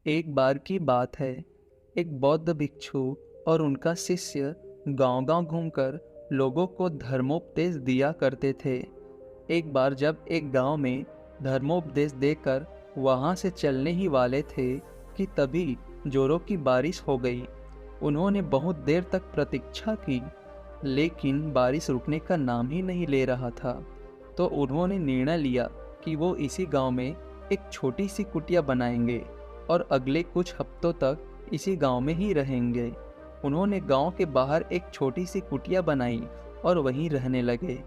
एक बार की बात है। एक बौद्ध भिक्षु और उनका शिष्य गांव-गांव घूमकर लोगों को धर्मोपदेश दिया करते थे। एक बार जब एक गांव में धर्मोपदेश देकर वहां से चलने ही वाले थे कि तभी जोरों की बारिश हो गई। उन्होंने बहुत देर तक प्रतीक्षा की, लेकिन बारिश रुकने का नाम ही नहीं ले रहा था। तो उन्होंने निर्णय लिया कि वो इसी गांव में एक छोटी सी कुटिया बनाएंगे और अगले कुछ हफ्तों तक इसी गांव में ही रहेंगे। उन्होंने गांव के बाहर एक छोटी सी कुटिया बनाई और वहीं रहने लगे।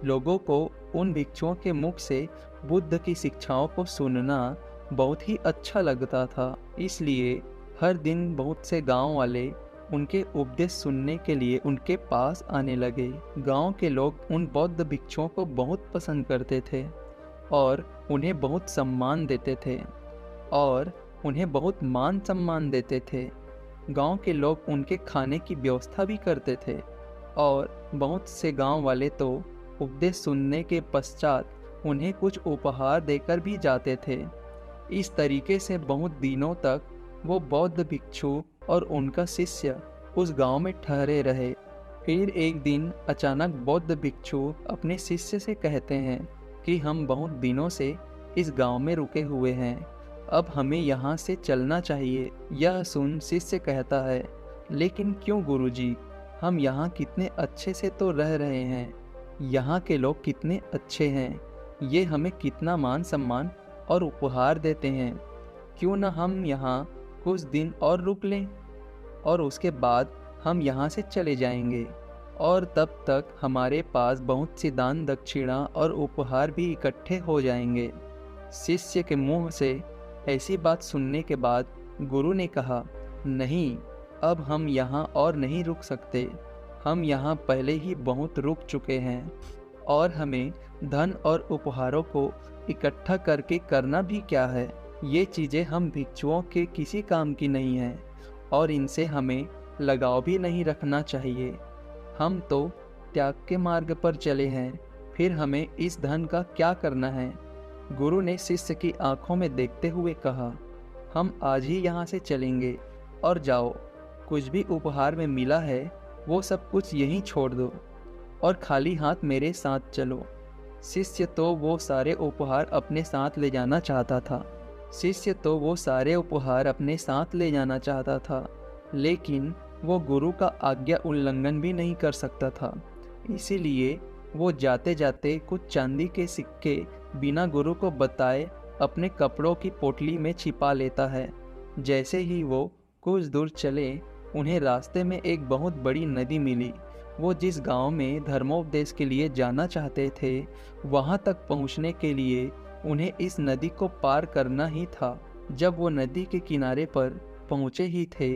लोगों को उन भिक्षुओं के मुख से बुद्ध की शिक्षाओं को सुनना बहुत ही अच्छा लगता था, इसलिए हर दिन बहुत से गांव वाले उनके उपदेश सुनने के लिए उनके पास आने लगे। गांव के लोग उन बौद्ध भिक्षुओं को बहुत पसंद करते थे और उन्हें बहुत सम्मान देते थे और उन्हें बहुत मान सम्मान देते थे। गांव के लोग उनके खाने की व्यवस्था भी करते थे और बहुत से गांव वाले तो उपदेश सुनने के पश्चात उन्हें कुछ उपहार देकर भी जाते थे। इस तरीके से बहुत दिनों तक वो बौद्ध भिक्षु और उनका शिष्य उस गांव में ठहरे रहे। फिर एक दिन अचानक बौद्ध भिक्षु अपने शिष्य से कहते हैं कि हम बहुत दिनों से इस गांव में रुके हुए हैं, अब हमें यहाँ से चलना चाहिए। यह सुन शिष्य कहता है, लेकिन क्यों गुरुजी, हम यहाँ कितने अच्छे से तो रह रहे हैं, यहाँ के लोग कितने अच्छे हैं, ये हमें कितना मान सम्मान और उपहार देते हैं, क्यों न हम यहाँ कुछ दिन और रुक लें और उसके बाद हम यहाँ से चले जाएंगे और तब तक हमारे पास बहुत सी दान दक्षिणा और उपहार भी इकट्ठे हो जाएंगे। शिष्य के मुंह से ऐसी बात सुनने के बाद गुरु ने कहा, नहीं, अब हम यहाँ और नहीं रुक सकते, हम यहाँ पहले ही बहुत रुक चुके हैं और हमें धन और उपहारों को इकट्ठा करके करना भी क्या है। ये चीज़ें हम भिक्षुओं के किसी काम की नहीं हैं और इनसे हमें लगाव भी नहीं रखना चाहिए। हम तो त्याग के मार्ग पर चले हैं, फिर हमें इस धन का क्या करना है। गुरु ने शिष्य की आंखों में देखते हुए कहा, हम आज ही यहाँ से चलेंगे और जाओ, कुछ भी उपहार में मिला है वो सब कुछ यहीं छोड़ दो और खाली हाथ मेरे साथ चलो। शिष्य तो वो सारे उपहार अपने साथ ले जाना चाहता था, लेकिन वो गुरु का आज्ञा उल्लंघन भी नहीं कर सकता था। इसीलिए वो जाते जाते कुछ चांदी के सिक्के बिना गुरु को बताए अपने कपड़ों की पोटली में छिपा लेता है। जैसे ही वो कुछ दूर चले, उन्हें रास्ते में एक बहुत बड़ी नदी मिली। वो जिस गांव में धर्मोपदेश के लिए जाना चाहते थे, वहां तक पहुंचने के लिए उन्हें इस नदी को पार करना ही था। जब वो नदी के किनारे पर पहुंचे ही थे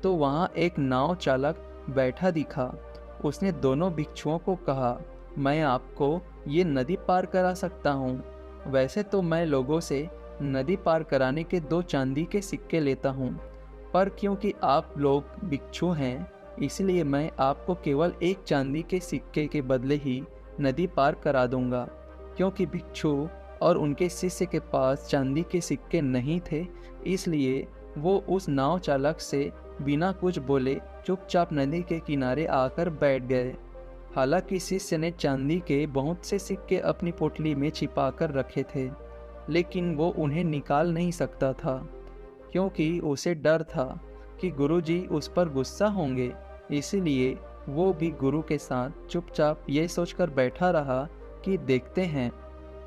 तो वहां एक नाव चालक बैठा दिखा। उसने दोनों भिक्षुओं को कहा, मैं आपको ये नदी पार करा सकता हूँ। वैसे तो मैं लोगों से नदी पार कराने के 2 चांदी के सिक्के लेता हूँ, पर क्योंकि आप लोग भिक्षु हैं, इसलिए मैं आपको केवल 1 चांदी के सिक्के के बदले ही नदी पार करा दूंगा। क्योंकि भिक्षु और उनके शिष्य के पास चांदी के सिक्के नहीं थे, इसलिए वो उस नाव चालक से बिना कुछ बोले चुपचाप नदी के किनारे आकर बैठ गए। हालांकि शिष्य ने चांदी के बहुत से सिक्के अपनी पोटली में छिपाकर रखे थे, लेकिन वो उन्हें निकाल नहीं सकता था, क्योंकि उसे डर था कि गुरुजी उस पर गुस्सा होंगे। इसलिए वो भी गुरु के साथ चुपचाप ये सोचकर बैठा रहा कि देखते हैं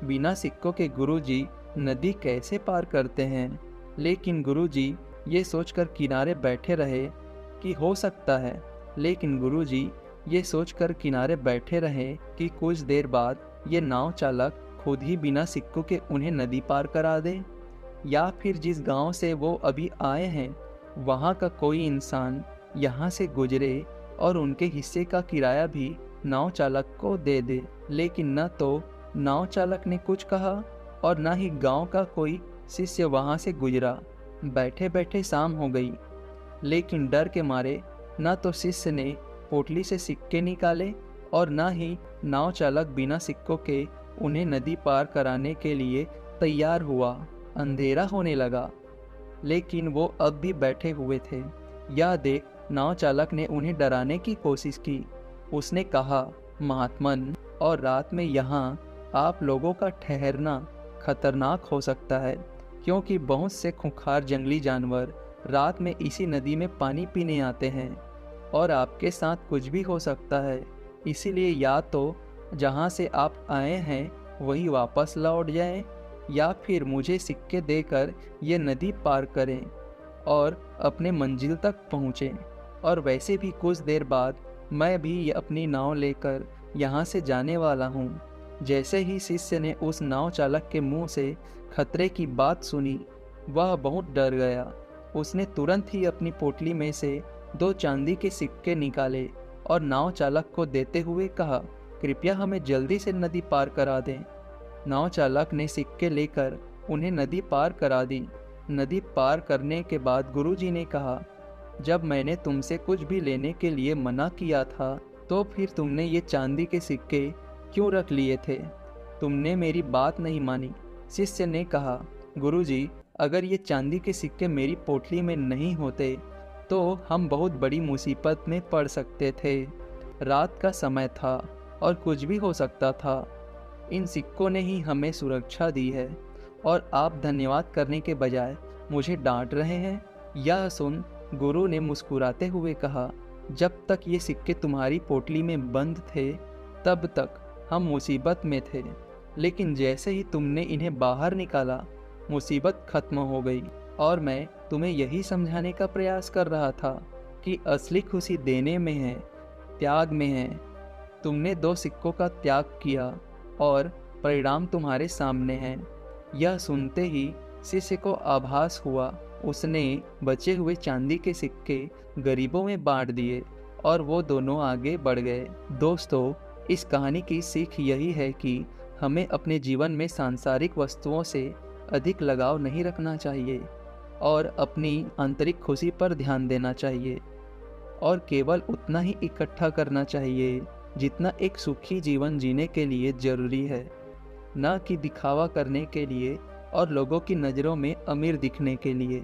बिना सिक्कों के गुरुजी नदी कैसे पार करते हैं। लेकिन गुरुजी ये सोचकर किनारे बैठे रहे कि हो सकता है, लेकिन गुरुजी ये सोचकर किनारे बैठे रहे कि कुछ देर बाद ये नाव चालक खुद ही बिना सिक्कों के उन्हें नदी पार करा दे, या फिर जिस गांव से वो अभी आए हैं वहां का कोई इंसान यहाँ से गुजरे और उनके हिस्से का किराया भी नाव चालक को दे दे। लेकिन न तो नाव चालक ने कुछ कहा और न ही गांव का कोई शिष्य वहां से गुजरा। बैठे बैठे शाम हो गई, लेकिन डर के मारे न तो शिष्य ने पोटली से सिक्के निकाले और न ही नाव चालक बिना सिक्कों के उन्हें नदी पार कराने के लिए तैयार हुआ। अंधेरा होने लगा लेकिन वो अब भी बैठे हुए थे। यह देख नाव चालक ने उन्हें डराने की कोशिश की। उसने कहा, महात्मन, और रात में यहाँ आप लोगों का ठहरना खतरनाक हो सकता है, क्योंकि बहुत से खूंखार जंगली जानवर रात में इसी नदी में पानी पीने आते हैं और आपके साथ कुछ भी हो सकता है। इसीलिए या तो जहाँ से आप आए हैं वही वापस लौट जाएं, या फिर मुझे सिक्के देकर ये नदी पार करें और अपने मंजिल तक पहुँचें। और वैसे भी कुछ देर बाद मैं भी अपनी नाव लेकर यहाँ से जाने वाला हूँ। जैसे ही शिष्य ने उस नाव चालक के मुंह से खतरे की बात सुनी, वह बहुत डर गया। उसने तुरंत ही अपनी पोटली में से 2 चांदी के सिक्के निकाले और नाव चालक को देते हुए कहा, कृपया हमें जल्दी से नदी पार करा दें। नाव चालक ने सिक्के लेकर उन्हें नदी पार करा दी। नदी पार करने के बाद गुरुजी ने कहा, जब मैंने तुमसे कुछ भी लेने के लिए मना किया था तो फिर तुमने ये चांदी के सिक्के क्यों रख लिए थे? तुमने मेरी बात नहीं मानी। शिष्य ने कहा, गुरुजी, अगर ये चांदी के सिक्के मेरी पोटली में नहीं होते तो हम बहुत बड़ी मुसीबत में पड़ सकते थे। रात का समय था और कुछ भी हो सकता था। इन सिक्कों ने ही हमें सुरक्षा दी है और आप धन्यवाद करने के बजाय मुझे डांट रहे हैं। यह सुन गुरु ने मुस्कुराते हुए कहा, जब तक ये सिक्के तुम्हारी पोटली में बंद थे तब तक हम मुसीबत में थे, लेकिन जैसे ही तुमने इन्हें बाहर निकाला मुसीबत खत्म हो गई। और मैं तुम्हें यही समझाने का प्रयास कर रहा था कि असली खुशी देने में है, त्याग में है। तुमने 2 सिक्कों का त्याग किया और परिणाम तुम्हारे सामने है। यह सुनते ही शिष्य को आभास हुआ। उसने बचे हुए चांदी के सिक्के गरीबों में बांट दिए और वो दोनों आगे बढ़ गए। दोस्तों, इस कहानी की सीख यही है कि हमें अपने जीवन में सांसारिक वस्तुओं से अधिक लगाव नहीं रखना चाहिए और अपनी आंतरिक खुशी पर ध्यान देना चाहिए और केवल उतना ही इकट्ठा करना चाहिए जितना एक सुखी जीवन जीने के लिए जरूरी है, न कि दिखावा करने के लिए और लोगों की नज़रों में अमीर दिखने के लिए।